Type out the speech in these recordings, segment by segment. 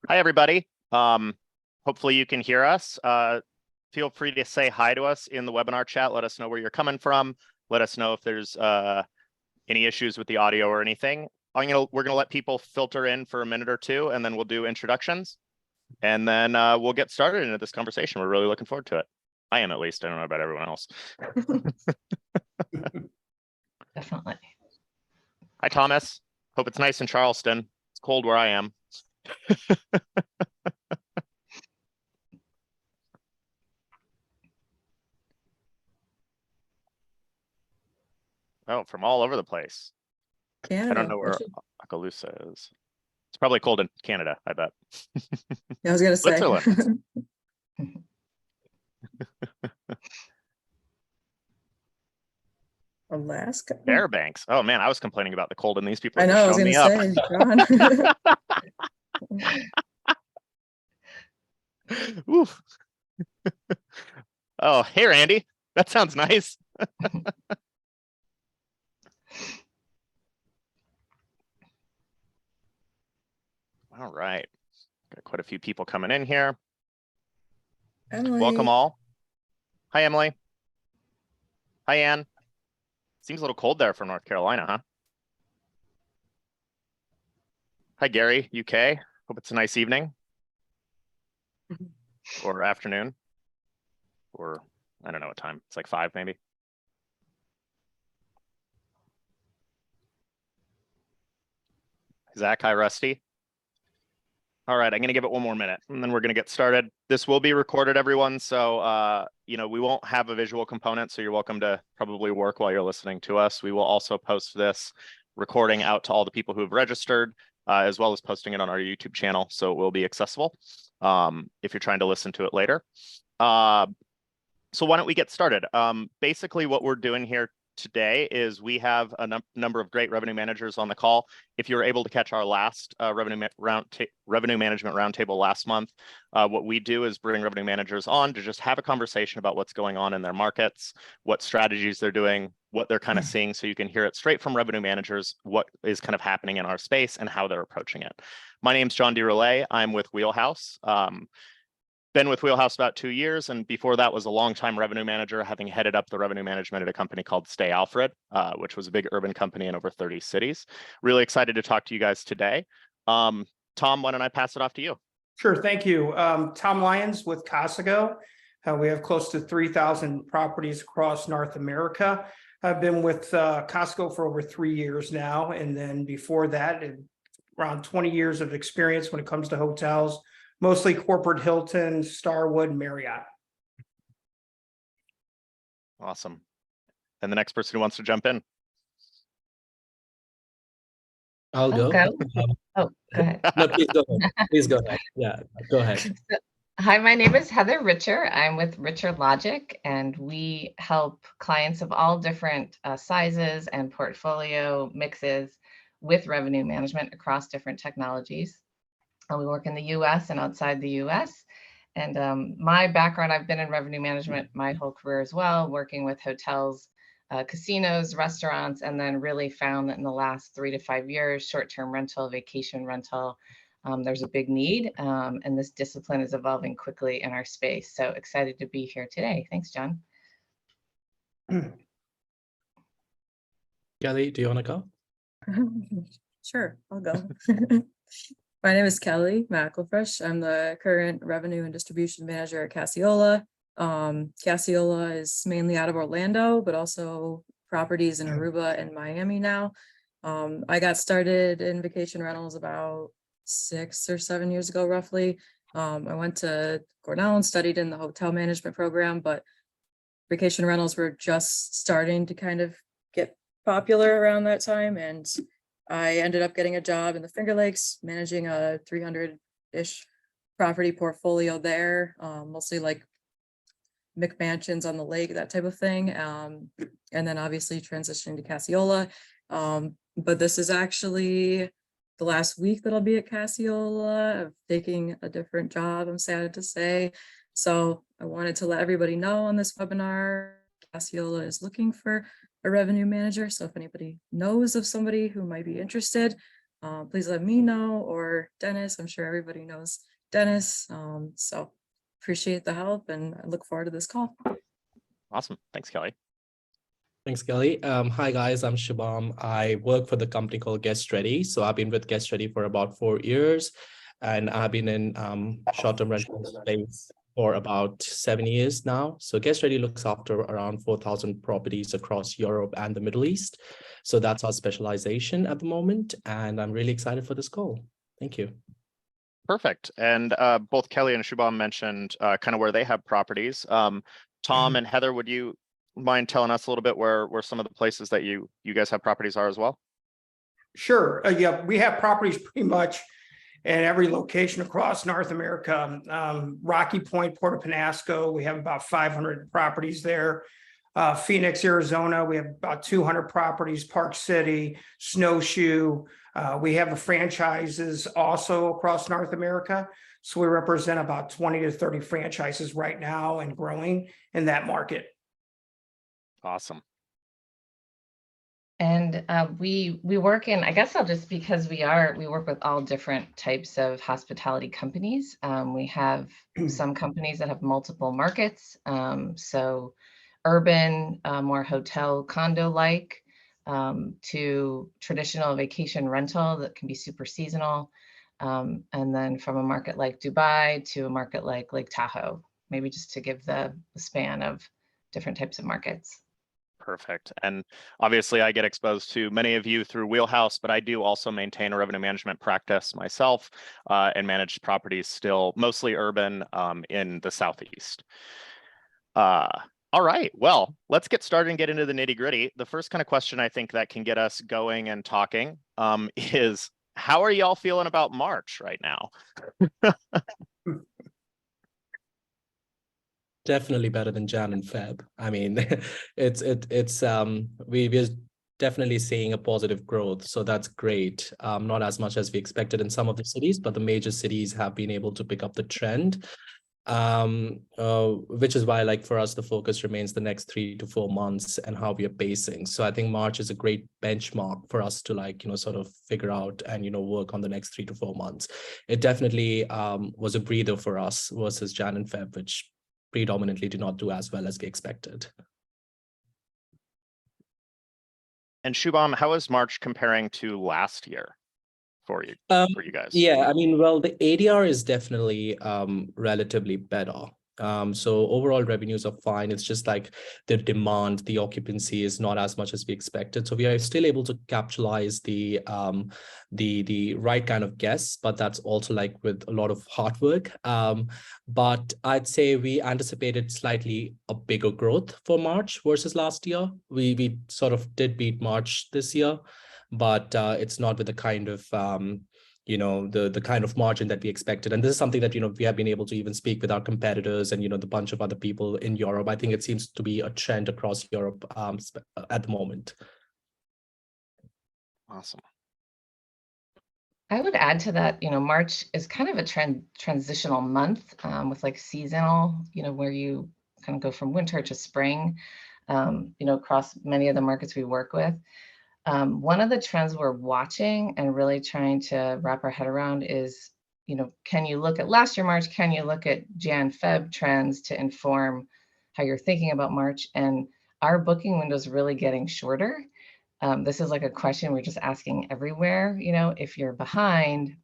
Hi, everybody. Hopefully you can hear us. Feel free to say hi to us in the webinar chat. Let us know where you're coming from. Let us know if there's any issues with the audio or anything. We're gonna let people filter in for a minute or two, and then we'll do introductions, and then we'll get started into this conversation. We're really looking forward to it. I am, at least. I don't know about everyone else. Definitely. Hi, Thomas. Hope it's nice in Charleston. It's cold where I am. Oh, from all over the place. Canada. I don't know where Okaloosa is. It's probably cold in Canada, I bet. I was gonna say. Switzerland. Alaska. Fairbanks. Oh man, I was complaining about the cold, and these people I are know. I was showing gonna me up. say, John. Oof. Oh, hey, Randy. That sounds nice. All right. Got quite a few people coming in here. Emily. Welcome all. Hi, Emily. Hi, Ann. Seems a little cold there from North Carolina, huh? Hi, Gary, UK. Hope it's a nice evening. Or afternoon. Or I don't know what time. It's like 5 maybe. Zach, hi, Rusty. All right, I'm going to give it one more minute, and then we're going to get started. This will be recorded, everyone, so we won't have a visual component, so you're welcome to probably work while you're listening to us. We will also post this recording out to all the people who have registered, as well as posting it on our YouTube channel, so it will be accessible if you're trying to listen to it later. So why don't we get started? Basically, what we're doing here today is we have a number of great revenue managers on the call. If you were able to catch our last revenue management roundtable last month, what we do is bring revenue managers on to just have a conversation about what's going on in their markets, what strategies they're doing, what they're kind of seeing, so you can hear it straight from revenue managers, what is kind of happening in our space and how they're approaching it. My name's John DeRoulet. I'm with Wheelhouse. Been with Wheelhouse about 2 years, and before that was a longtime revenue manager, having headed up the revenue management at a company called Stay Alfred, which was a big urban company in over 30 cities. Really excited to talk to you guys today. Tom, why don't I pass it off to you? Sure, thank you. Tom Lyons with Casago. We have close to 3,000 properties across North America. I've been with Casago for over 3 years now, and then before that, around 20 years of experience when it comes to hotels, mostly corporate Hilton, Starwood, Marriott. Awesome. And the next person who wants to jump in. I'll go. Oh, go ahead. No, please go ahead. Please go ahead. Yeah, go ahead. Hi, my name is Heather Richer. I'm with Richer Logic, and we help clients of all different sizes and portfolio mixes with revenue management across different technologies. We work in the US and outside the US. And my background, I've been in revenue management my whole career as well, working with hotels, casinos, restaurants, and then really found that in the last 3 to 5 years, short-term rental, vacation rental, there's a big need, and this discipline is evolving quickly in our space. So excited to be here today. Thanks, John. Kelley, do you want to go? Sure, I'll go. My name is Kelley McElfresh. I'm the current revenue and distribution manager at Casiola. Casiola is mainly out of Orlando, but also properties in Aruba and Miami now. I got started in vacation rentals about 6 or 7 years ago, roughly. I went to Cornell and studied in the hotel management program, but vacation rentals were just starting to kind of get popular around that time. And I ended up getting a job in the Finger Lakes, managing a 300-ish property portfolio there, mostly like McMansions on the lake, that type of thing. And then obviously transitioning to Casiola. But this is actually the last week that I'll be at Casiola. I'm taking a different job, I'm sad to say. So I wanted to let everybody know on this webinar, Casiola is looking for a revenue manager. So if anybody knows of somebody who might be interested, please let me know, or Dennis. I'm sure everybody knows Dennis. So appreciate the help, and I look forward to this call. Awesome. Thanks, Kelley. Thanks, Kelley. Hi, guys. I'm Shubham. I work for the company called Guest Ready. So I've been with Guest Ready for about 4 years, and I've been in short-term rental space for about 7 years now. So Guest Ready looks after around 4,000 properties across Europe and the Middle East. So that's our specialization at the moment, and I'm really excited for this call. Thank you. Perfect. And both Kelley and Shubham mentioned kind of where they have properties. Tom and Heather, would you mind telling us a little bit where some of the places that you guys have properties are as well? Sure. Yeah, we have properties pretty much in every location across North America. Rocky Point, Puerto Penasco, we have about 500 properties there. Phoenix, Arizona, we have about 200 properties. Park City, Snowshoe. We have franchises also across North America. So we represent about 20 to 30 franchises right now and growing in that market. Awesome. And we work in, I guess I'll just, because we work with all different types of hospitality companies. We have some companies that have multiple markets. So urban, more hotel condo-like, to traditional vacation rental that can be super seasonal. And then from a market like Dubai to a market like Lake Tahoe, maybe just to give the span of different types of markets. Perfect. And obviously I get exposed to many of you through Wheelhouse, but I do also maintain a revenue management practice myself and manage properties still mostly urban in the Southeast. All right, well, let's get started and get into the nitty gritty. The first kind of question I think that can get us going and talking is, how are y'all feeling about March right now? Definitely better than Jan and Feb. I mean, we're definitely seeing a positive growth, so that's great. Not as much as we expected in some of the cities, but the major cities have been able to pick up the trend, which is why, like, for us, the focus remains the next 3 to 4 months and how we are pacing. So I think March is a great benchmark for us to, like, sort of figure out and work on the next 3 to 4 months. It definitely was a breather for us versus Jan and Feb, which predominantly did not do as well as we expected. And Shubham, how is March comparing to last year for you guys? Yeah, I mean, well, the ADR is definitely relatively better. So overall revenues are fine. It's just like the demand, the occupancy is not as much as we expected. So we are still able to capitalize the right kind of guests, but that's also like with a lot of hard work. But I'd say we anticipated slightly a bigger growth for March versus last year. We sort of did beat March this year, but it's not with the kind of the kind of margin that we expected. And this is something that we have been able to even speak with our competitors and the bunch of other people in Europe. I think it seems to be a trend across Europe at the moment. Awesome. I would add to that, March is kind of a transitional month with like seasonal, where you kind of go from winter to spring, across many of the markets we work with. One of the trends we're watching and really trying to wrap our head around is, can you look at last year March? Can you look at Jan, Feb trends to inform how you're thinking about March? And our booking window is really getting shorter. This is like a question we're just asking everywhere. If you're behind,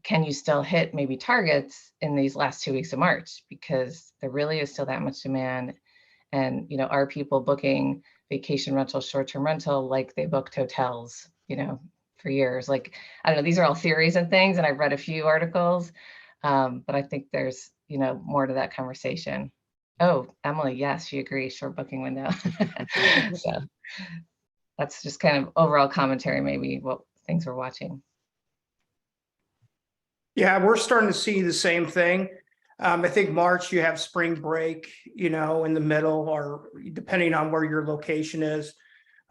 can you still hit maybe targets in these last 2 weeks of March? Because there really is still that much demand. And, are people booking vacation rental, short-term rental, like they booked hotels, for years? Like, I don't know, these are all theories and things, and I've read a few articles, but I think there's, more to that conversation. Oh, Emily, yes, she agrees, short booking window. So that's just kind of overall commentary, maybe what things we're watching. Yeah, we're starting to see the same thing. I think March, you have spring break, in the middle, or depending on where your location is.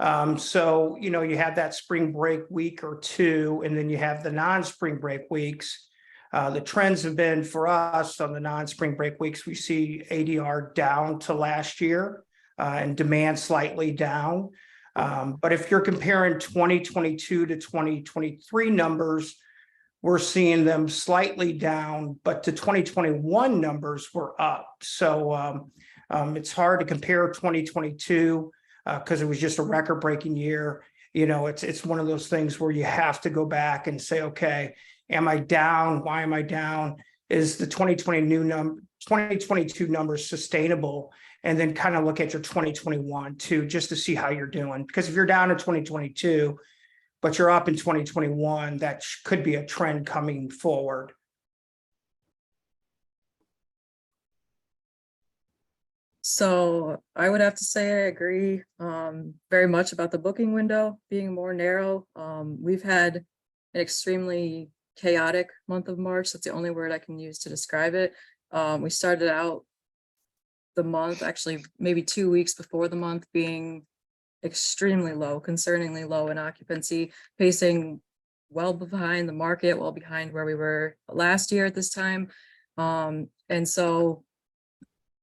So, you have that spring break week or two, and then you have the non-spring break weeks. The trends have been for us on the non-spring break weeks, we see ADR down to last year and demand slightly down. But if you're comparing 2022 to 2023 numbers, we're seeing them slightly down, but the 2021 numbers were up. So it's hard to compare 2022 because it was just a record-breaking year. You know, it's one of those things where you have to go back and say, okay, am I down? Why am I down? Is the 2022 numbers sustainable? And then kind of look at your 2021 too, just to see how you're doing. Because if you're down in 2022, but you're up in 2021, that could be a trend coming forward. So I would have to say I agree very much about the booking window being more narrow. We've had an extremely chaotic month of March. That's the only word I can use to describe it. We started out the month, actually maybe 2 weeks before the month, being extremely low, concerningly low in occupancy, pacing well behind the market, well behind where we were last year at this time. And so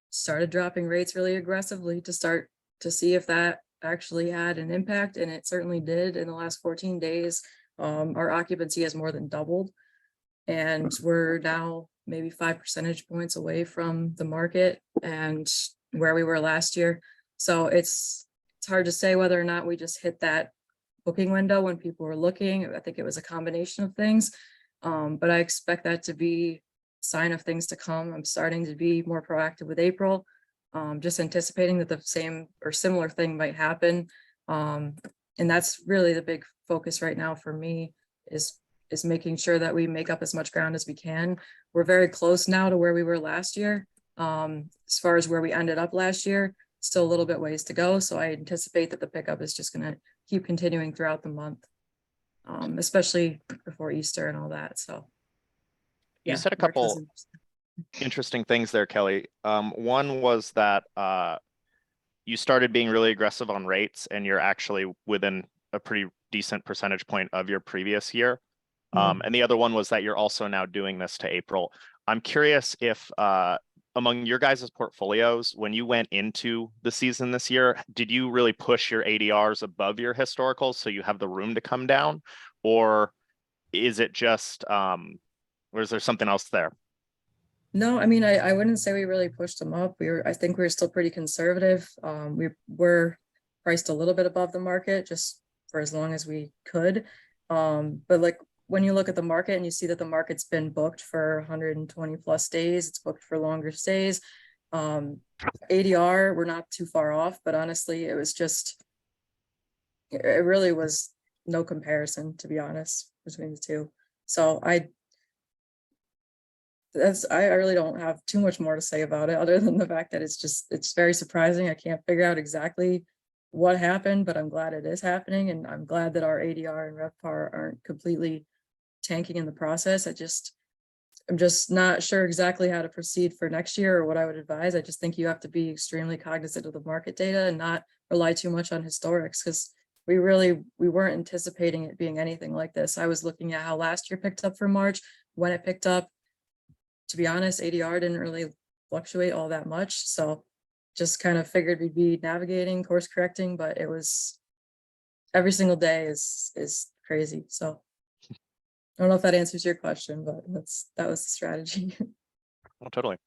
started dropping rates really aggressively to start to see if that actually had an impact, and it certainly did. In the last 14 days, our occupancy has more than doubled, and we're now maybe 5 percentage points away from the market and where we were last year. So it's hard to say whether or not we just hit that booking window when people were looking. I think it was a combination of things, but I expect that to be sign of things to come. I'm starting to be more proactive with April, just anticipating that the same or similar thing might happen. And that's really the big focus right now for me is making sure that we make up as much ground as we can. We're very close now to where we were last year. As far as where we ended up last year, still a little bit ways to go. So I anticipate that the pickup is just going to keep continuing throughout the month, especially before Easter and all that. So You said a couple interesting things there, Kelley. One was that you started being really aggressive on rates, and you're actually within a pretty decent percentage point of your previous year. And the other one was that you're also now doing this to April. I'm curious if among your guys' portfolios, when you went into the season this year, did you really push your ADRs above your historicals so you have the room to come down? Or is it just, or is there something else there? No, I mean, I wouldn't say we really pushed them up. I think we were still pretty conservative. We were priced a little bit above the market just for as long as we could. But like when you look at the market and you see that the market's been booked for 120 plus days, it's booked for longer stays. ADR, we're not too far off, but honestly, it was just, it really was no comparison, to be honest, between the two. So I really don't have too much more to say about it other than the fact that it's very surprising. I can't figure out exactly what happened, but I'm glad it is happening. And I'm glad that our ADR and RevPAR aren't completely tanking in the process. I'm just not sure exactly how to proceed for next year or what I would advise. I just think you have to be extremely cognizant of the market data and not rely too much on historics, because we weren't anticipating it being anything like this. I was looking at how last year picked up for March, when it picked up. To be honest, ADR didn't really fluctuate all that much. So just kind of figured we'd be navigating, course correcting, but it was every single day is crazy. So I don't know if that answers your question, but that was the strategy. Oh, totally.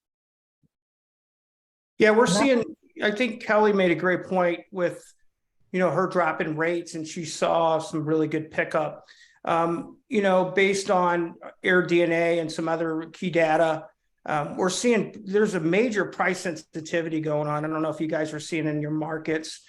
Yeah, we're seeing, I think Kelley made a great point with, her drop in rates, and she saw some really good pickup. Based on AirDNA and some other key data, we're seeing there's a major price sensitivity going on. I don't know if you guys are seeing in your markets.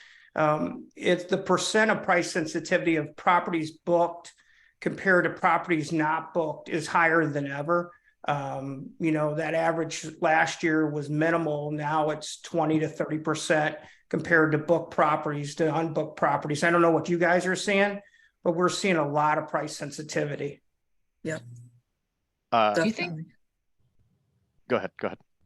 It's the percent of price sensitivity of properties booked compared to properties not booked is higher than ever. That average last year was minimal. Now it's 20 to 30% compared to booked properties to unbooked properties. I don't know what you guys are seeing, but we're seeing a lot of price sensitivity. Yeah. Do you think? Go ahead.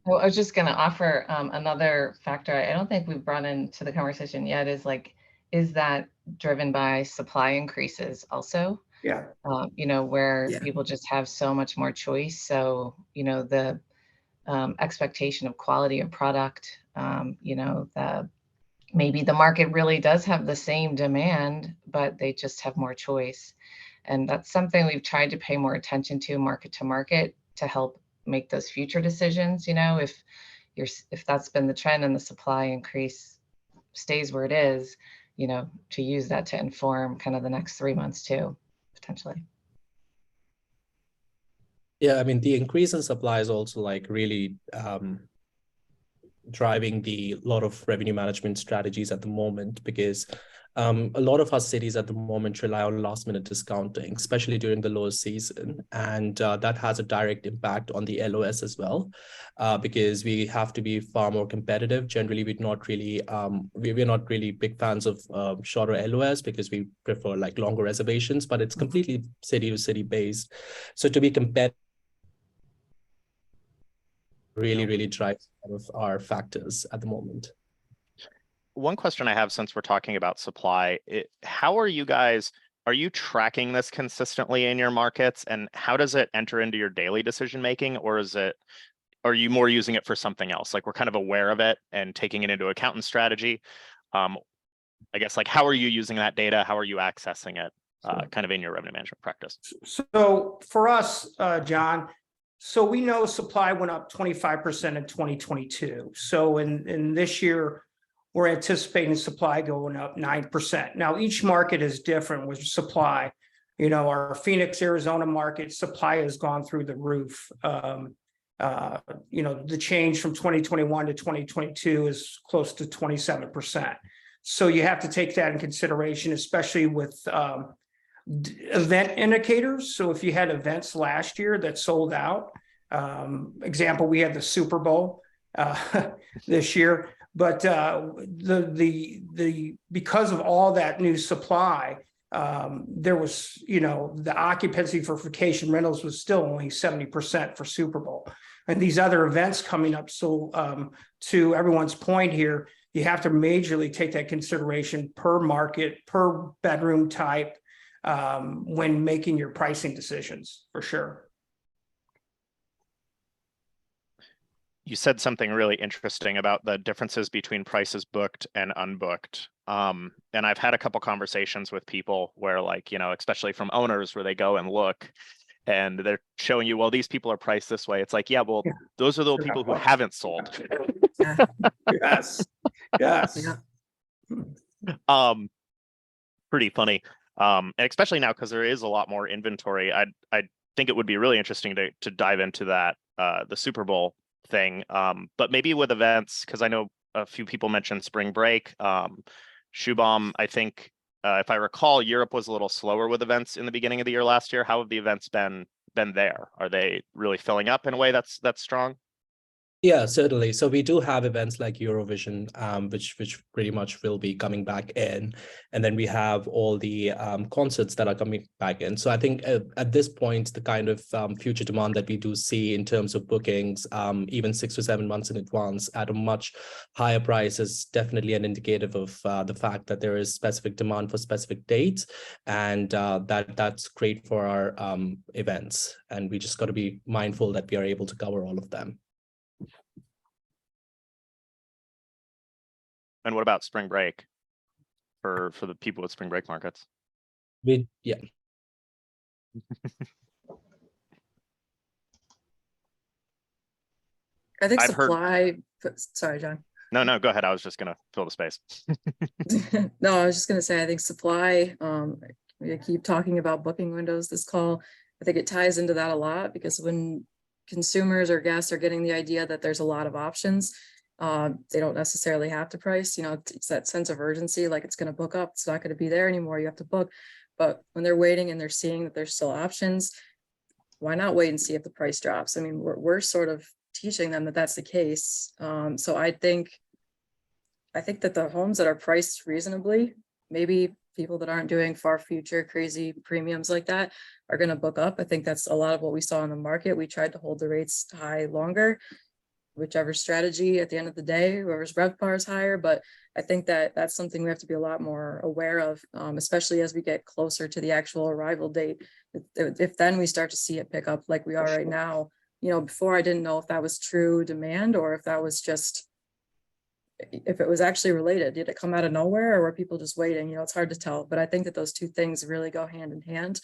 Well, I was just going to offer another factor I don't think we've brought into the conversation yet is that driven by supply increases also? Yeah. Where people just have so much more choice. So, the expectation of quality of product, the maybe the market really does have the same demand, but they just have more choice. And that's something we've tried to pay more attention to market to help make those future decisions. You know, if that's been the trend and the supply increase stays where it is, you know, to use that to inform kind of the next 3 months too, potentially. Yeah, I mean, the increase in supply is also like really driving the lot of revenue management strategies at the moment, because a lot of our cities at the moment rely on last minute discounting, especially during the low season. And that has a direct impact on the LOS as well, because we have to be far more competitive. Generally, we're not really big fans of shorter LOS because we prefer like longer reservations, but it's completely city to city based. So to be competitive really drives some of our factors at the moment. One question I have, since we're talking about supply, how are you tracking this consistently in your markets, and how does it enter into your daily decision making, or are you more using it for something else? Like, we're kind of aware of it and taking it into account in strategy. I guess, like, how are you using that data? How are you accessing it kind of in your revenue management practice? So for us, John, so we know supply went up 25% in 2022. So in this year, we're anticipating supply going up 9%. Now, each market is different with supply. You know, our Phoenix, Arizona market supply has gone through the roof. You know, the change from 2021 to 2022 is close to 27%. So you have to take that in consideration, especially with event indicators. So if you had events last year that sold out, example, we had the Super Bowl this year. But because of all that new supply, there was, you know, the occupancy for vacation rentals was still only 70% for Super Bowl, and these other events coming up. So to everyone's point here, you have to majorly take that consideration per market, per bedroom type, when making your pricing decisions, for sure. You said something really interesting about the differences between prices booked and unbooked. And I've had a couple conversations with people where, like, you know, especially from owners, where they go and look and they're showing you, well, these people are priced this way. It's like, yeah, well, those are the people who haven't sold. Yes. Yes. Yeah. Pretty funny. And especially now, because there is a lot more inventory, I think it would be really interesting to dive into that, the Super Bowl thing, but maybe with events, because I know a few people mentioned spring break. Shubham, I think if I recall, Europe was a little slower with events in the beginning of the year last year. How have the events been there? Are they really filling up in a way that's strong? Yeah, certainly. So we do have events like Eurovision, which pretty much will be coming back in, and then we have all the concerts that are coming back in. So I think at this point, the kind of future demand that we do see in terms of bookings, even 6 to 7 months in advance at a much higher price, is definitely an indicative of the fact that there is specific demand for specific dates, and that's great for our events. And we just got to be mindful that we are able to cover all of them. And what about spring break for the people with spring break markets? Yeah. I think I've supply. Sorry, John. No, go ahead. I was just gonna fill the space. No, I was just gonna say, I think supply, we keep talking about booking windows this call. I think it ties into that a lot, because when consumers or guests are getting the idea that there's a lot of options, they don't necessarily have to price. You know, it's that sense of urgency, like it's going to book up, it's not going to be there anymore, you have to book. But when they're waiting and they're seeing that there's still options, why not wait and see if the price drops? I mean, we're sort of teaching them that that's the case. So I think that the homes that are priced reasonably, maybe people that aren't doing far future crazy premiums like that, are going to book up. I think that's a lot of what we saw in the market. We tried to hold the rates high longer, whichever strategy at the end of the day, whoever's RevPAR is higher. But I think that that's something we have to be a lot more aware of, especially as we get closer to the actual arrival date. If then we start to see it pick up like we are right now, you know, before I didn't know if that was true demand or if that was just if it was actually related. Did it come out of nowhere, or were people just waiting? You know, it's hard to tell, but I think that those two things really go hand in hand.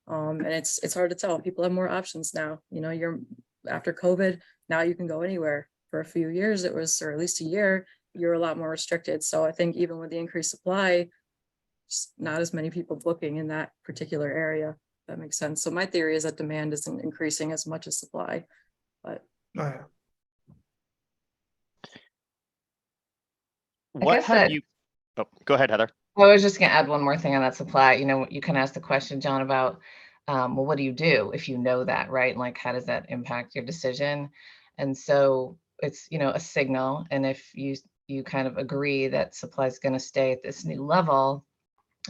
And it's hard to tell. People have more options now. You know, you're after COVID, now you can go anywhere. For a few years, it was, or at least a year, you're a lot more restricted. So I think even with the increased supply, just not as many people booking in that particular area. If that makes sense. So my theory is that demand isn't increasing as much as supply, but. Oh, yeah. What have you, oh, go ahead, Heather. I was just going to add one more thing on that supply. You know, you can ask the question, John, about, well, what do you do if you know that, right? Like, how does that impact your decision? And so it's, you know, a signal. And if you kind of agree that supply is going to stay at this new level,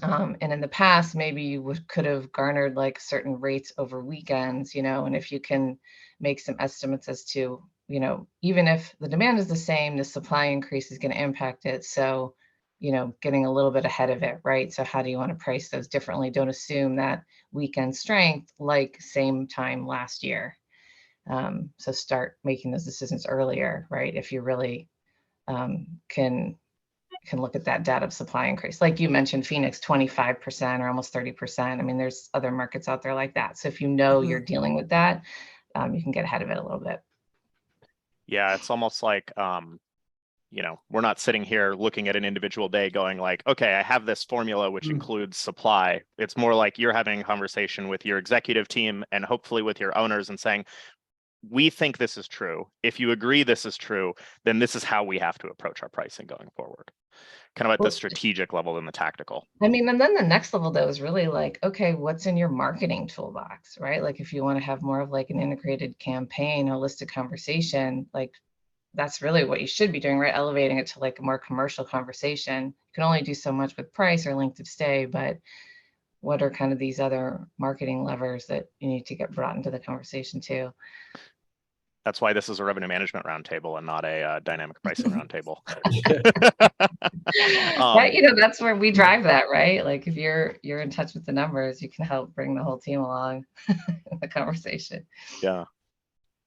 and in the past, maybe you could have garnered like certain rates over weekends, you know, and if you can make some estimates as to, you know, even if the demand is the same, the supply increase is going to impact it. So, you know, getting a little bit ahead of it, right? So how do you want to price those differently? Don't assume that weekend strength like same time last year. So start making those decisions earlier, right? If you really can look at that data of supply increase. Like you mentioned, Phoenix, 25% or almost 30%. I mean, there's other markets out there like that. So if you know you're dealing with that, you can get ahead of it a little bit. Yeah, it's almost like, you know, we're not sitting here looking at an individual day going like, okay, I have this formula which includes supply. It's more like you're having a conversation with your executive team and hopefully with your owners and saying, we think this is true. If you agree this is true, then this is how we have to approach our pricing going forward. Kind of at the strategic level and the tactical. I mean, and then the next level though is really like, okay, what's in your marketing toolbox, right? Like if you want to have more of like an integrated campaign, holistic conversation, like that's really what you should be doing, right? Elevating it to like a more commercial conversation. You can only do so much with price or length of stay, but what are kind of these other marketing levers that you need to get brought into the conversation too? That's why this is a revenue management roundtable and not a dynamic pricing roundtable. But you know, that's where we drive that, right? Like if you're in touch with the numbers, you can help bring the whole team along in the conversation. Yeah.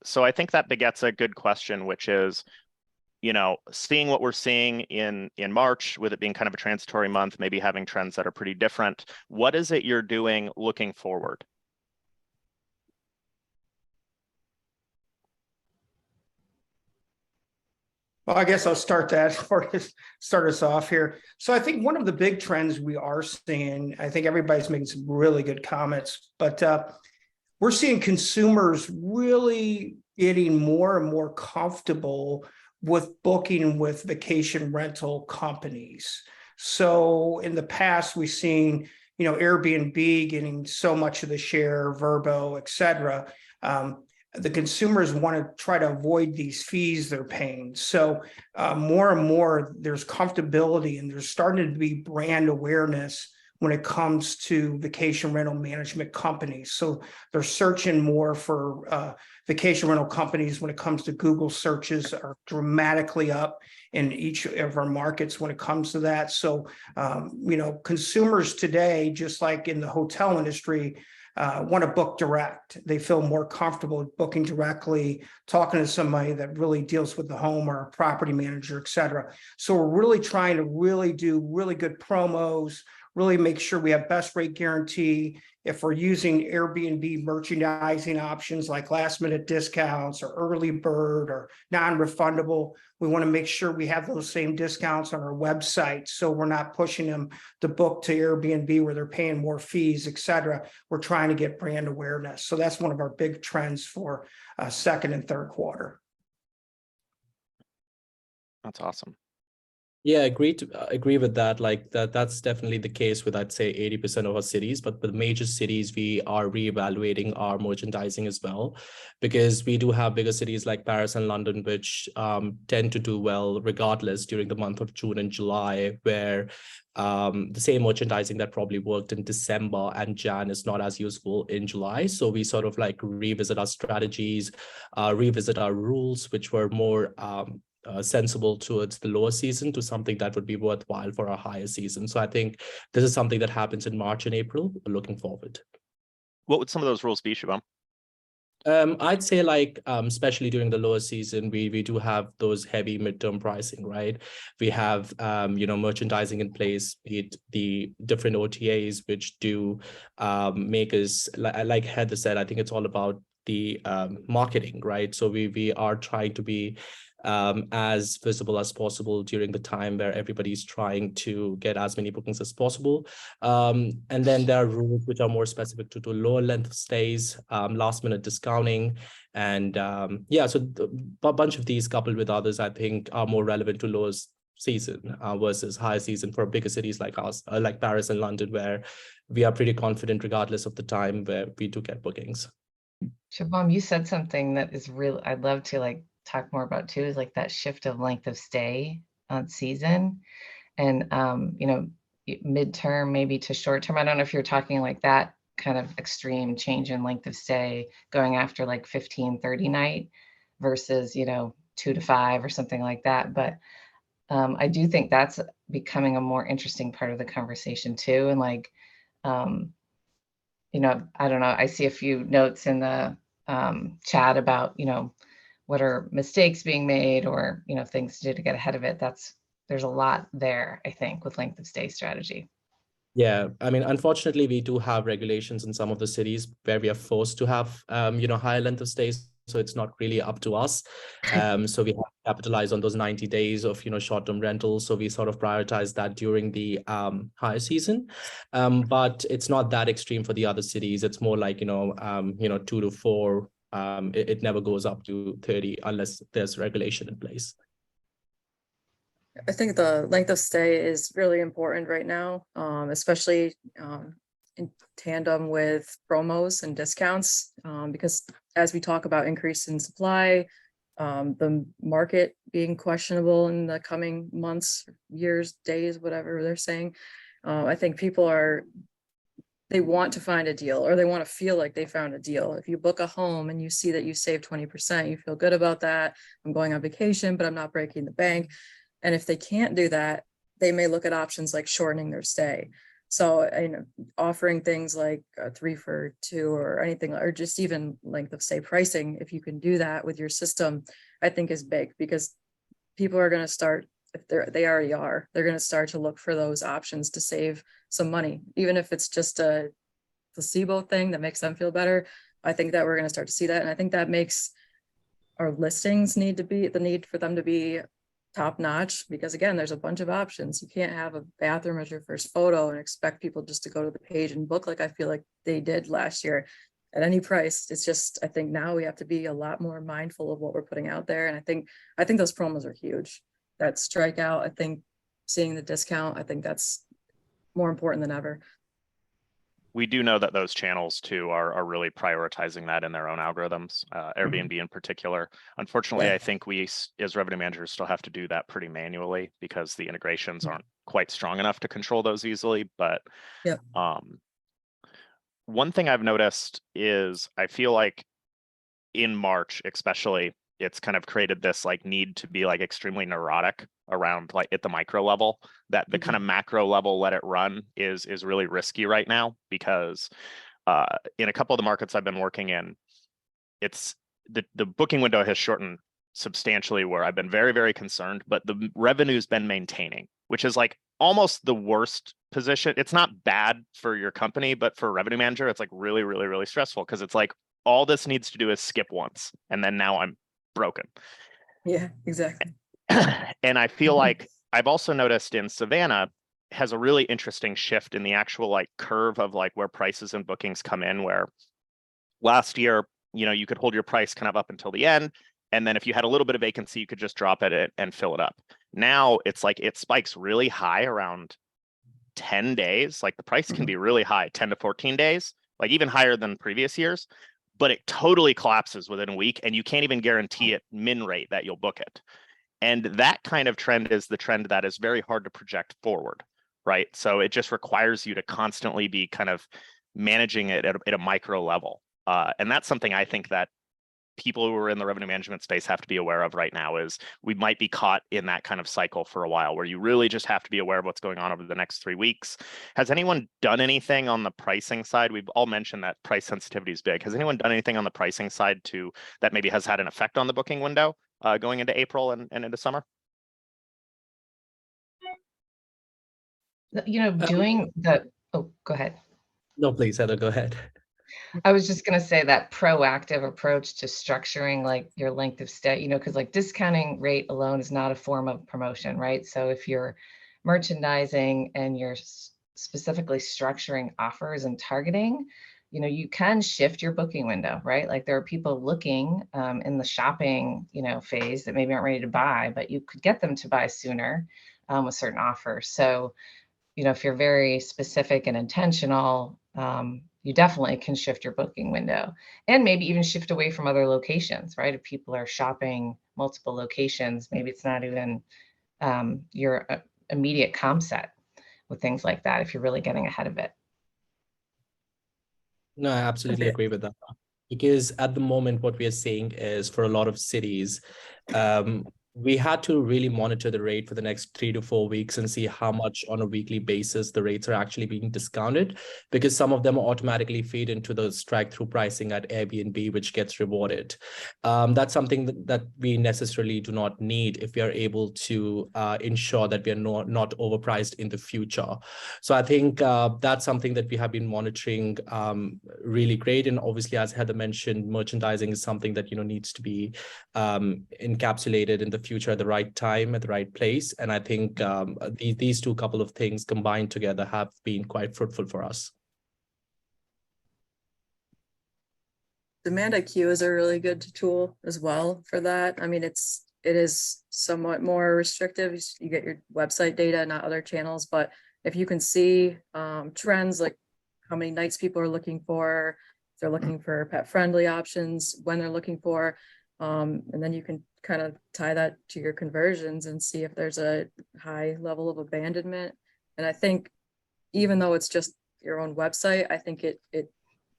So I think that begets a good question, which is, you know, seeing what we're seeing in March, with it being kind of a transitory month, maybe having trends that are pretty different. What is it you're doing looking forward? Well, I guess I'll start that or start us off here. So I think one of the big trends we are seeing, I think everybody's making some really good comments, but we're seeing consumers really getting more and more comfortable with booking with vacation rental companies. So in the past, we've seen, you know, Airbnb getting so much of the share, Vrbo, et cetera. The consumers want to try to avoid these fees they're paying. So more and more there's comfortability and there's starting to be brand awareness when it comes to vacation rental management companies. So they're searching more for vacation rental companies when it comes to Google searches are dramatically up in each of our markets when it comes to that. So, you know, consumers today, just like in the hotel industry, want to book direct. They feel more comfortable booking directly, talking to somebody that really deals with the home or a property manager, et cetera. So we're really trying to really do really good promos, really make sure we have best rate guarantee. If we're using Airbnb merchandising options like last minute discounts or early bird or non-refundable, we want to make sure we have those same discounts on our website. So we're not pushing them to book to Airbnb where they're paying more fees, et cetera. We're trying to get brand awareness. So that's one of our big trends for second and third quarter. That's awesome. Yeah, agree with that. Like that's definitely the case with, I'd say, 80% of our cities. But with major cities, we are reevaluating our merchandising as well, because we do have bigger cities like Paris and London, which tend to do well regardless during the month of June and July, where the same merchandising that probably worked in December and Jan is not as useful in July. So we sort of like revisit our strategies, revisit our rules, which were more sensible towards the lower season to something that would be worthwhile for our higher season. So I think this is something that happens in March and April. Looking forward. What would some of those rules be, Shubham? I'd say like, especially during the lower season, we do have those heavy midterm pricing, right? We have, merchandising in place, be it the different OTAs, which do make us, like Heather said, I think it's all about the marketing, right? So we are trying to be as visible as possible during the time where everybody's trying to get as many bookings as possible. And then there are rules which are more specific to lower length of stays, last minute discounting. And so a bunch of these coupled with others, I think, are more relevant to lower season versus higher season for bigger cities like us, like Paris and London, where we are pretty confident regardless of the time where we do get bookings. Shubham, you said something that is real. I'd love to like talk more about too, is like that shift of length of stay on season and, midterm, maybe to short term. I don't know if you're talking like that kind of extreme change in length of stay going after like 15-30 night versus, 2 to 5 or something like that. But I do think that's becoming a more interesting part of the conversation too. And like, I don't know, I see a few notes in the chat about, what are mistakes being made or, things to do to get ahead of it. There's a lot there, I think, with length of stay strategy. Yeah, I mean, unfortunately, we do have regulations in some of the cities where we are forced to have, higher length of stays. So it's not really up to us. So we have to capitalize on those 90 days of, short-term rentals. So we sort of prioritize that during the higher season. But it's not that extreme for the other cities. It's more like, 2 to 4. It never goes up to 30 unless there's regulation in place. I think the length of stay is really important right now, especially in tandem with promos and discounts, because as we talk about increase in supply, the market being questionable in the coming months, years, days, whatever they're saying, I think people they want to find a deal, or they want to feel like they found a deal. If you book a home and you see that you save 20%, you feel good about that. I'm going on vacation, but I'm not breaking the bank. And if they can't do that, they may look at options like shortening their stay. So, offering things like a 3 for 2 or anything, or just even length of stay pricing, if you can do that with your system, I think is big, because people are going to start, if they already are, they're going to start to look for those options to save some money, even if it's just a placebo thing that makes them feel better. I think that we're going to start to see that. And I think that makes our listings need for them to be top notch, because again, there's a bunch of options. You can't have a bathroom as your first photo and expect people just to go to the page and book like I feel like they did last year at any price. It's just, I think now we have to be a lot more mindful of what we're putting out there. And I think those promos are huge. That strikeout, I think seeing the discount, I think that's more important than ever. We do know that those channels too are really prioritizing that in their own algorithms, Airbnb in particular. Unfortunately, Yeah. I think we as revenue managers still have to do that pretty manually because the integrations aren't quite strong enough to control those easily. But Yep. One thing I've noticed is I feel like in March, especially, it's kind of created this like need to be like extremely neurotic around like at the micro level, that the kind of macro level, let it run is really risky right now, because in a couple of the markets I've been working in, it's the booking window has shortened substantially, where I've been very, very concerned, but the revenue's been maintaining, which is like almost the worst position. It's not bad for your company, but for a revenue manager, it's like really, really, really stressful, because it's like all this needs to do is skip once, and then now I'm broken. Yeah, exactly. And I feel like I've also noticed in Savannah has a really interesting shift in the actual like curve of like where prices and bookings come in, where last year, you could hold your price kind of up until the end. And then if you had a little bit of vacancy, you could just drop it and fill it up. Now it's like it spikes really high around 10 days. Like the price can be really high, 10 to 14 days, like even higher than previous years, but it totally collapses within a week, and you can't even guarantee it min rate that you'll book it. And that kind of trend is the trend that is very hard to project forward, right? So it just requires you to constantly be kind of managing it at a micro level. And that's something I think that people who are in the revenue management space have to be aware of right now is we might be caught in that kind of cycle for a while where you really just have to be aware of what's going on over the next 3 weeks. Has anyone done anything on the pricing side? We've all mentioned that price sensitivity is big. Has anyone done anything on the pricing side that maybe has had an effect on the booking window going into April and into summer? Doing the, oh, go ahead. No, please, Heather, go ahead. I was just going to say that proactive approach to structuring like your length of stay, because like discounting rate alone is not a form of promotion, right? So if you're merchandising and you're specifically structuring offers and targeting, you can shift your booking window, right? Like there are people looking in the shopping, phase that maybe aren't ready to buy, but you could get them to buy sooner with certain offers. So, if you're very specific and intentional, you definitely can shift your booking window and maybe even shift away from other locations, right? If people are shopping multiple locations, maybe it's not even your immediate comp set with things like that if you're really getting ahead of it. No, I absolutely agree with that. Because at the moment, what we are seeing is for a lot of cities, we had to really monitor the rate for the next 3 to 4 weeks and see how much on a weekly basis the rates are actually being discounted, because some of them automatically feed into the strike-through pricing at Airbnb, which gets rewarded. That's something that we necessarily do not need if we are able to ensure that we are not overpriced in the future. So I think that's something that we have been monitoring really great. And obviously, as Heather mentioned, merchandising is something that needs to be encapsulated in the future at the right time, at the right place. And I think these two couple of things combined together have been quite fruitful for us. Demand IQ is a really good tool as well for that. I mean, it is somewhat more restrictive. You get your website data, not other channels, but if you can see trends like how many nights people are looking for, if they're looking for pet-friendly options, when they're looking for, and then you can kind of tie that to your conversions and see if there's a high level of abandonment. And I think even though it's just your own website, I think it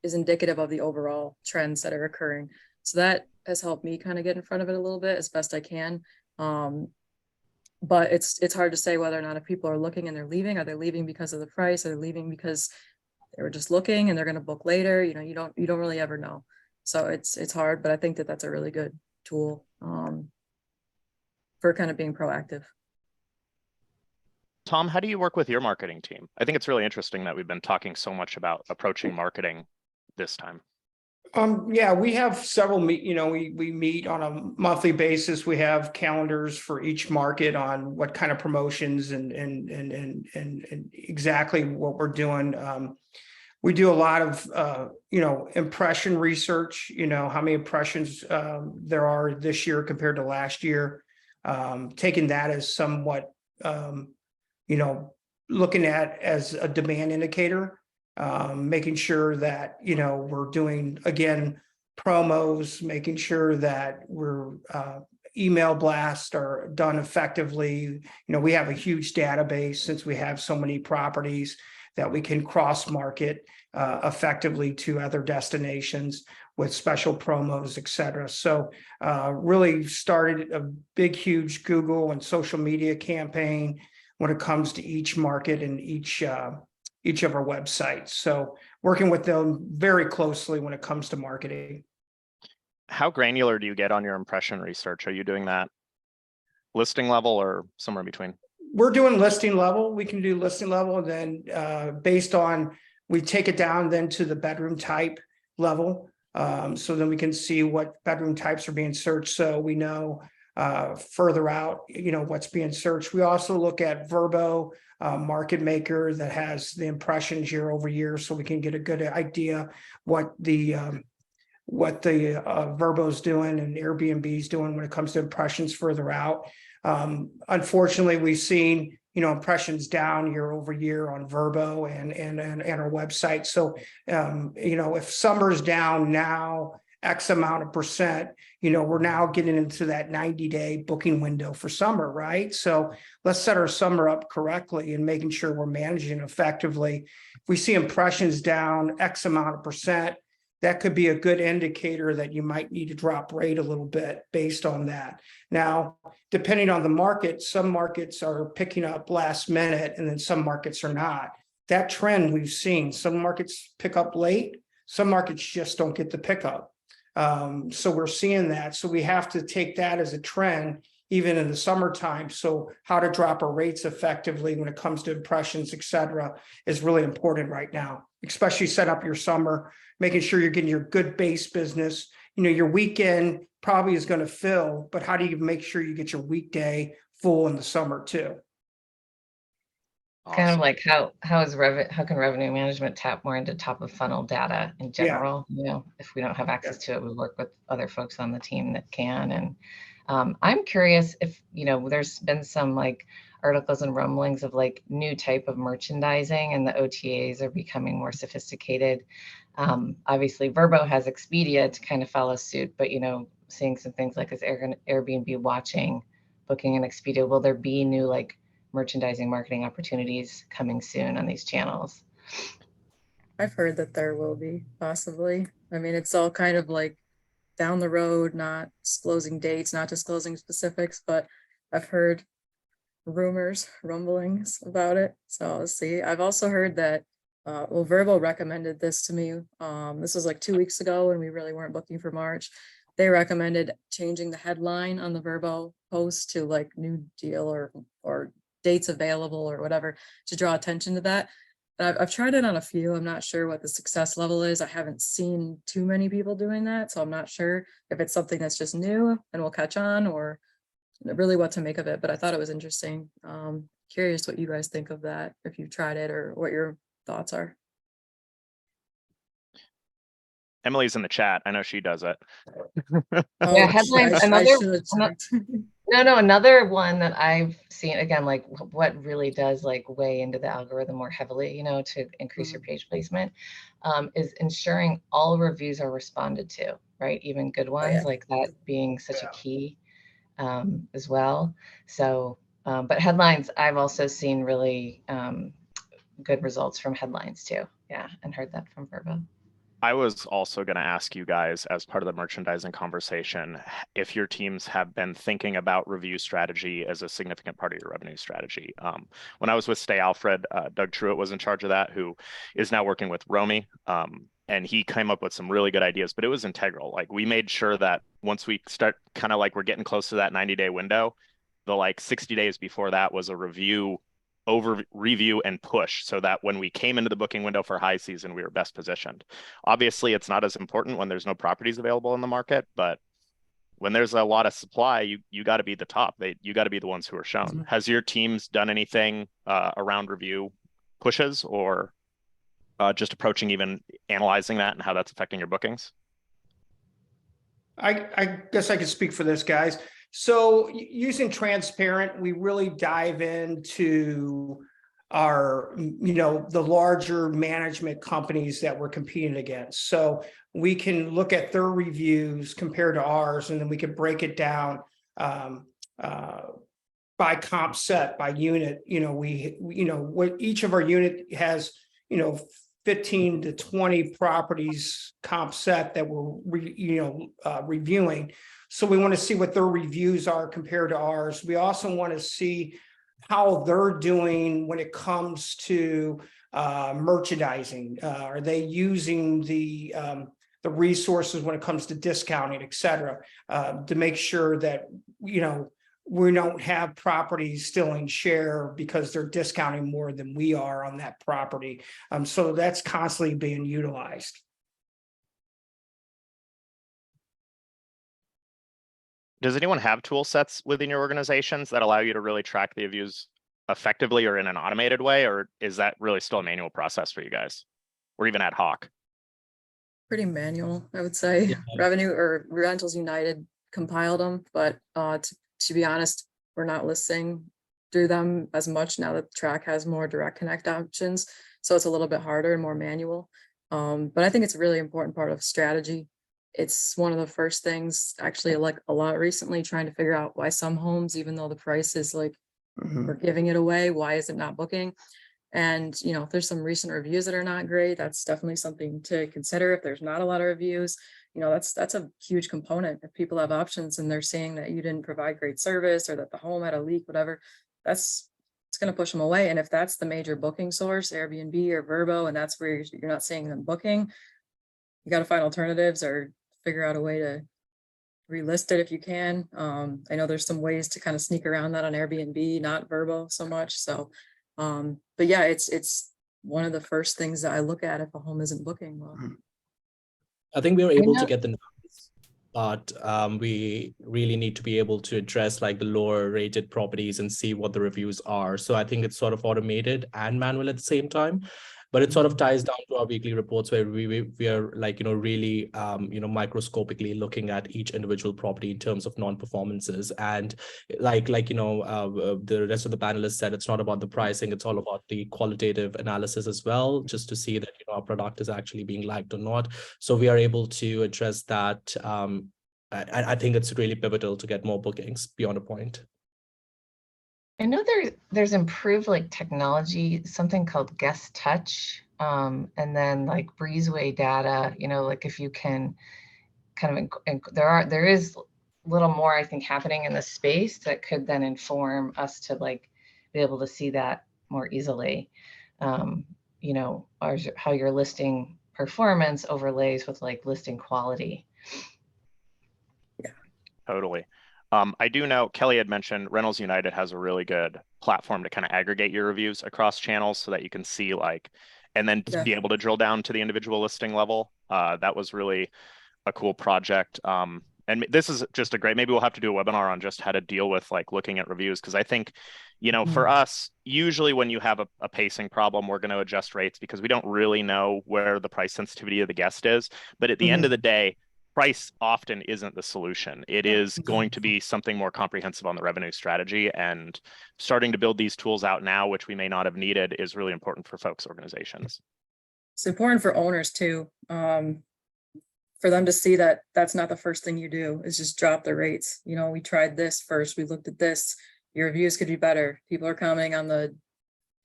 is indicative of the overall trends that are occurring. So that has helped me kind of get in front of it a little bit as best I can. But it's hard to say whether or not if people are looking and they're leaving, are they leaving because of the price? Are they leaving because they were just looking and they're going to book later? You don't really ever know. So it's hard, but I think that's a really good tool for kind of being proactive. Tom, how do you work with your marketing team? I think it's really interesting that we've been talking so much about approaching marketing this time. Yeah, we have several we meet on a monthly basis. We have calendars for each market on what kind of promotions and exactly what we're doing. We do a lot of impression research, how many impressions there are this year compared to last year. Taking that as somewhat looking at as a demand indicator. Making sure that, we're doing, again, promos, making sure that we're email blasts are done effectively. We have a huge database since we have so many properties that we can cross market effectively to other destinations with special promos, et cetera. So really started a big, huge Google and social media campaign when it comes to each market and each of our websites. So working with them very closely when it comes to marketing. How granular do you get on your impression research? Are you doing that listing level or somewhere in between? We're doing listing level. We can do listing level, and then based on, we take it down then to the bedroom type level. So then we can see what bedroom types are being searched. So we know further out, what's being searched. We also look at Vrbo, market maker that has the impressions year over year, so we can get a good idea what the Vrbo's doing and Airbnb's doing when it comes to impressions further out. Unfortunately, we've seen impressions down year over year on Vrbo and our website. So if summer's down now X amount of percent, we're now getting into that 90-day booking window for summer, right? So let's set our summer up correctly and making sure we're managing effectively. If we see impressions down X amount of percent, that could be a good indicator that you might need to drop rate a little bit based on that. Now, depending on the market, some markets are picking up last minute and then some markets are not. That trend we've seen, some markets pick up late, some markets just don't get the pickup. So we're seeing that. So we have to take that as a trend, even in the summertime. So how to drop our rates effectively when it comes to impressions, et cetera, is really important right now, especially set up your summer, making sure you're getting your good base business. You know, your weekend probably is going to fill, but how do you make sure you get your weekday full in the summer too? Kind of like how can revenue management tap more into top of funnel data in general? You know, if we don't have access to it, we work with other folks on the team that can. And I'm curious if, you know, there's been some like articles and rumblings of like new type of merchandising, and the OTAs are becoming more sophisticated. Obviously Vrbo has Expedia to kind of follow suit, but, you know, seeing some things like this Airbnb watching, booking, and Expedia, will there be new like merchandising marketing opportunities coming soon on these channels? I've heard that there will be, possibly. I mean, it's all kind of like down the road, not disclosing dates, not disclosing specifics, but I've heard rumors, rumblings about it. So let's see. I've also heard that, well, Vrbo recommended this to me. This was like 2 weeks ago when we really weren't booking for March. They recommended changing the headline on the Vrbo post to like new deal or dates available or whatever to draw attention to that. I've tried it on a few. I'm not sure what the success level is. I haven't seen too many people doing that, so I'm not sure if it's something that's just new and will catch on, or really what to make of it. But I thought it was interesting. Curious what you guys think of that, if you've tried it or what your thoughts are. Emily's in the chat. I know she does it. Yeah, headlines. Another one that I've seen, again, like what really does like weigh into the algorithm more heavily, you know, to increase your page placement, is ensuring all reviews are responded to, right? Even good ones, like that being such a key as well. So, but headlines, I've also seen really good results from headlines too. Yeah, and heard that from Vrbo. I was also going to ask you guys, as part of the merchandising conversation, if your teams have been thinking about review strategy as a significant part of your revenue strategy. When I was with Stay Alfred, Doug DeRoulet was in charge of that, who is now working with Romy. And he came up with some really good ideas, but it was integral. Like, we made sure that once we start kind of like we're getting close to that 90-day window, the like 60 days before that was a review and push, so that when we came into the booking window for high season, we were best positioned. Obviously, it's not as important when there's no properties available in the market, but when there's a lot of supply, you got to be the top. You got to be the ones who are shown. Mm-hmm. Has your teams done anything around review pushes, or just approaching, even analyzing that and how that's affecting your bookings? I guess I could speak for this, guys. So using transparent, we really dive into our, you know, the larger management companies that we're competing against. So we can look at their reviews compared to ours, and then we can break it down by comp set, by unit. You know, what each of our unit has, 15 to 20 properties comp set that we're reviewing. So we want to see what their reviews are compared to ours. We also want to see how they're doing when it comes to merchandising. Are they using the resources when it comes to discounting, et cetera, to make sure that, we don't have properties stealing share because they're discounting more than we are on that property. So that's constantly being utilized. Does anyone have tool sets within your organizations that allow you to really track the reviews effectively or in an automated way, or is that really still a manual process for you guys, or even ad hoc? Pretty manual, I would say. Yeah. Revenue or Rentals United compiled them, but to be honest, we're not listening through them as much now that the track has more direct connect options. So it's a little bit harder and more manual. But I think it's a really important part of strategy. It's one of the first things, actually, like a lot recently, trying to figure out why some homes, even though the price is like, we're giving it away, why is it not booking? And, if there's some recent reviews that are not great, that's definitely something to consider. If there's not a lot of reviews, that's a huge component. If people have options and they're saying that you didn't provide great service or that the home had a leak, whatever, it's going to push them away. And if that's the major booking source, Airbnb or Vrbo, and that's where you're not seeing them booking, you got to find alternatives or figure out a way to relist it if you can. I know there's some ways to kind of sneak around that on Airbnb, not Vrbo so much. So, but yeah, it's one of the first things that I look at if a home isn't booking well. I think we were able to get the numbers, but we really need to be able to address like the lower rated properties and see what the reviews are. So I think it's sort of automated and manual at the same time, but it sort of ties down to our weekly reports where we are like, really, microscopically looking at each individual property in terms of non-performances. And the rest of the panelists said, it's not about the pricing, it's all about the qualitative analysis as well, just to see that, our product is actually being liked or not. So we are able to address that. I think it's really pivotal to get more bookings beyond a point. I know there's improved like technology, something called guest touch, and then like breezeway data, like if you can kind of, there is a little more, I think, happening in the space that could then inform us to like be able to see that more easily. How your listing performance overlays with like listing quality. Yeah, totally. I do know Kelley had mentioned Rentals United has a really good platform to kind of aggregate your reviews across channels so that you can see and then be able to drill down to the individual listing level. That was really a cool project. And this is just maybe we'll have to do a webinar on just how to deal with like looking at reviews. Cause I think, for us, usually when you have a pacing problem, we're going to adjust rates because we don't really know where the price sensitivity of the guest is. But at the end of the day, price often isn't the solution. It is going to be something more comprehensive on the revenue strategy, and starting to build these tools out now, which we may not have needed, is really important for folks' organizations. It's important for owners too, for them to see that that's not the first thing you do is just drop the rates. We tried this first, we looked at this, your reviews could be better. People are commenting on the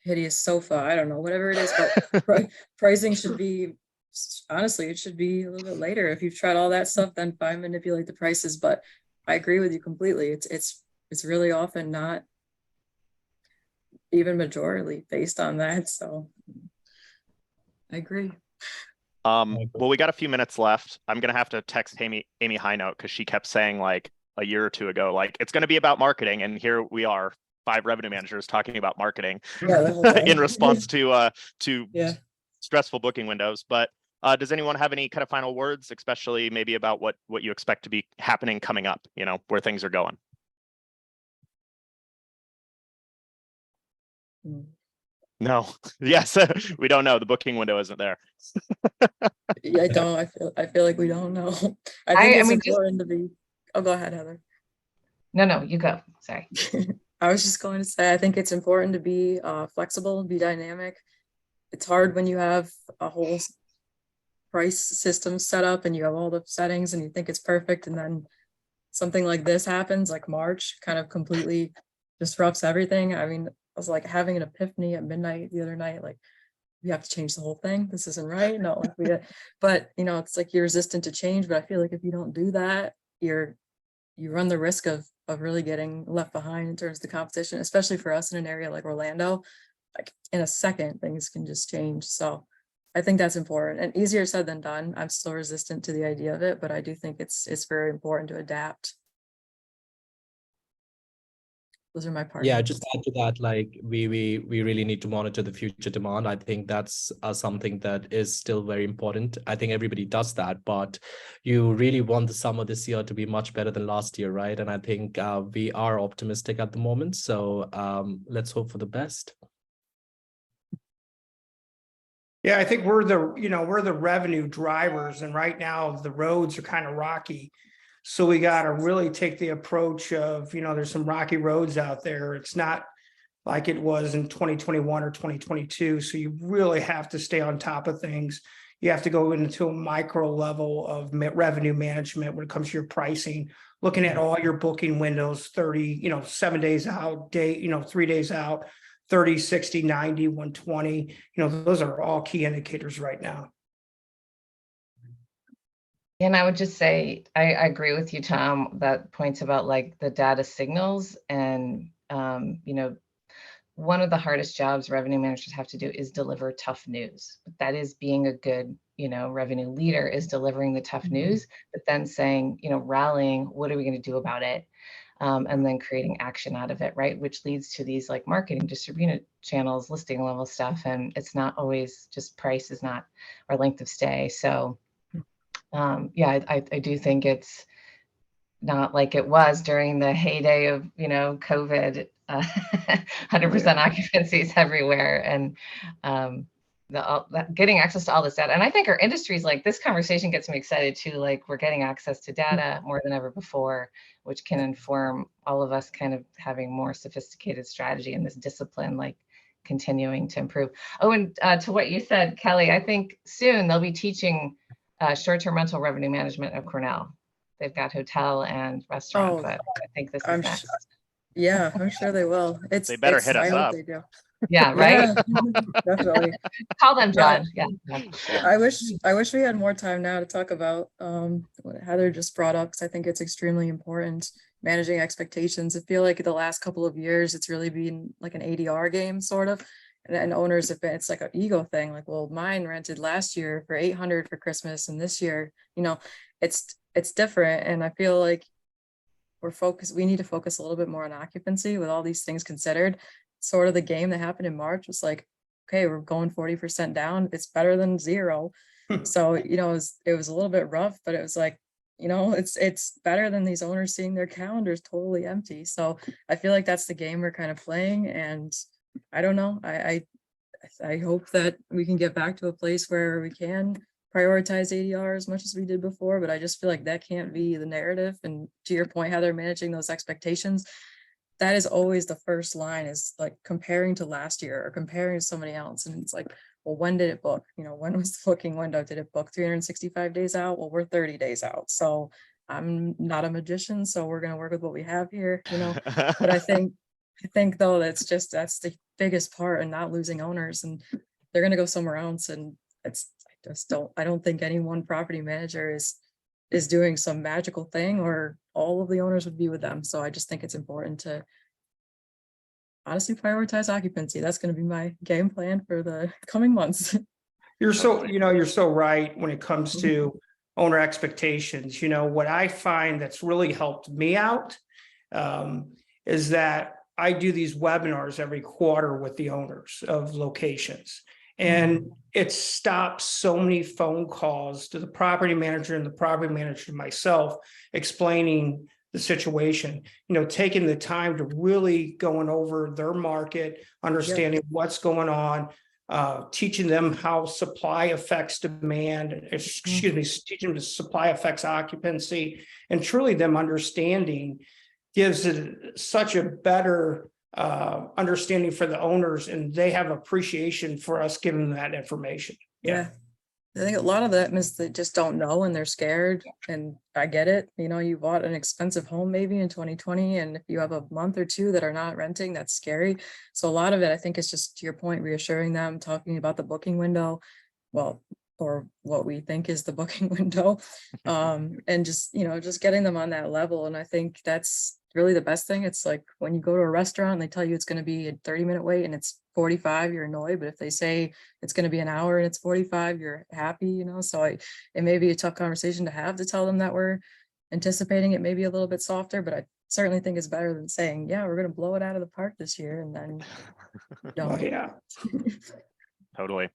hideous sofa, I don't know, whatever it is, but pricing should be, honestly, it should be a little bit later. If you've tried all that stuff, then fine, manipulate the prices. But I agree with you completely. It's really often not even majorly based on that. So I agree. Well, we got a few minutes left. I'm gonna have to text Amy Highnote because she kept saying like a year or two ago, like it's gonna be about marketing, and here we are, 5 revenue managers talking about marketing in response to stressful booking windows. But does anyone have any kind of final words, especially maybe about what you expect to be happening coming up, where things are going? No. Yes, we don't know. The booking window isn't there. Yeah, I don't. I feel like we don't know. I think it's important to be. Oh, go ahead, Heather. No, you go. Sorry. I was just going to say, I think it's important to be flexible, be dynamic. It's hard when you have a whole price system set up and you have all the settings and you think it's perfect, and then something like this happens, like March, kind of completely disrupts everything. I mean, I was like having an epiphany at midnight the other night, like we have to change the whole thing. This isn't right. No, but it's like you're resistant to change. But I feel like if you don't do that, you run the risk of really getting left behind in terms of the competition, especially for us in an area like Orlando. Like in a second, things can just change. So I think that's important and easier said than done. I'm still resistant to the idea of it, but I do think it's very important to adapt. Those are my parts. Yeah, just add to that, like we really need to monitor the future demand. I think that's something that is still very important. I think everybody does that, but you really want the summer this year to be much better than last year, right? And I think we are optimistic at the moment. So let's hope for the best. Yeah, I think we're the revenue drivers, and right now the roads are kind of rocky. So we got to really take the approach of, there's some rocky roads out there. It's not like it was in 2021 or 2022. So you really have to stay on top of things. You have to go into a micro level of revenue management when it comes to your pricing, looking at all your booking windows, 7 days out, 3 days out, 30, 60, 90, 120. Those are all key indicators right now. And I would just say, I agree with you, Tom, that points about like the data signals and, one of the hardest jobs revenue managers have to do is deliver tough news. That is being a good, revenue leader, is delivering the tough news, but then saying, rallying, what are we going to do about it? And then creating action out of it, right? Which leads to these like marketing, distributed channels, listing level stuff. And it's not always just price is not our length of stay. So I do think it's not like it was during the heyday of, COVID, 100% occupancies everywhere. And getting access to all this data. And I think our industries, like this conversation gets me excited too. Like we're getting access to data more than ever before, which can inform all of us kind of having more sophisticated strategy in this discipline, like continuing to improve. Oh, and to what you said, Kelley, I think soon they'll be teaching short-term rental revenue management at Cornell. They've got hotel and restaurant, but I think this is next. Yeah, I'm sure they will. They better hit us up. They do. Yeah, right. Yeah, definitely. Call them, John. Yeah. I wish we had more time now to talk about what Heather just brought up, because I think it's extremely important. Managing expectations. I feel like the last couple of years, it's really been like an ADR game, sort of. And owners have been, it's like an ego thing. Like, well, mine rented last year for $800 for Christmas, and this year, it's different. And I feel like we need to focus a little bit more on occupancy with all these things considered. Sort of the game that happened in March was like, okay, we're going 40% down. It's better than zero. So, it was a little bit rough, but it was like, it's better than these owners seeing their calendars totally empty. So I feel like that's the game we're kind of playing. And I don't know. I hope that we can get back to a place where we can prioritize ADR as much as we did before, but I just feel like that can't be the narrative. And to your point, Heather, managing those expectations, that is always the first line, is like comparing to last year or comparing to somebody else. And it's like, well, when did it book? When was the booking window? Did it book 365 days out? Well, we're 30 days out. So I'm not a magician, so we're going to work with what we have here, but I think though, that's the biggest part, and not losing owners, and they're going to go somewhere else. And I don't think any one property manager is doing some magical thing, or all of the owners would be with them. So I just think it's important to honestly prioritize occupancy. That's going to be my game plan for the coming months. You're so right when it comes to owner expectations. What I find that's really helped me out is that I do these webinars every quarter with the owners of locations, and it stops so many phone calls to the property manager and the property manager to myself, explaining the situation, taking the time to really going over their market, understanding what's going on, teaching them how supply affects demand, teaching them supply affects occupancy, and truly them understanding gives it such a better understanding for the owners, and they have appreciation for us giving them that information. Yeah. I think a lot of that is they just don't know and they're scared, and I get it. You bought an expensive home maybe in 2020, and if you have a month or two that are not renting, that's scary. So a lot of it, I think, is just, to your point, reassuring them, talking about the booking window, or what we think is the booking window, and just getting them on that level. And I think that's really the best thing. It's like when you go to a restaurant and they tell you it's going to be a 30-minute wait and it's 45, you're annoyed. But if they say it's going to be an hour and it's 45, you're happy, So it may be a tough conversation to have, to tell them that we're anticipating it may be a little bit softer, but I certainly think it's better than saying, yeah, we're going to blow it out of the park this year, and then don't. Yeah. Totally.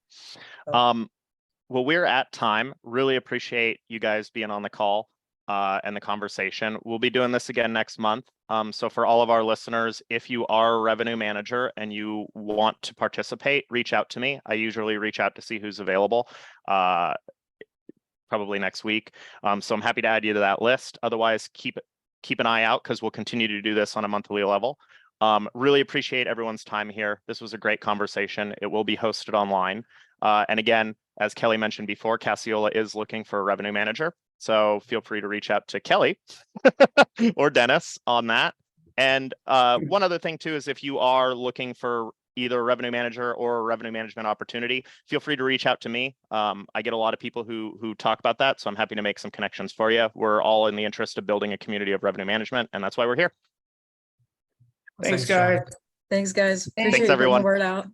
Well, we're at time. Really appreciate you guys being on the call and the conversation. We'll be doing this again next month. So for all of our listeners, if you are a revenue manager and you want to participate, reach out to me. I usually reach out to see who's available, probably next week. So I'm happy to add you to that list. Otherwise, keep an eye out, because we'll continue to do this on a monthly level. Really appreciate everyone's time here. This was a great conversation. It will be hosted online. And again, as Kelley mentioned before, Casiola is looking for a revenue manager. So feel free to reach out to Kelley or Dennis on that. And one other thing too is, if you are looking for either a revenue manager or a revenue management opportunity, feel free to reach out to me. I get a lot of people who talk about that, so I'm happy to make some connections for you. We're all in the interest of building a community of revenue management, and that's why we're here. Thanks, John. guys. Thanks, guys. Thanks, Appreciate you getting the everyone. word out.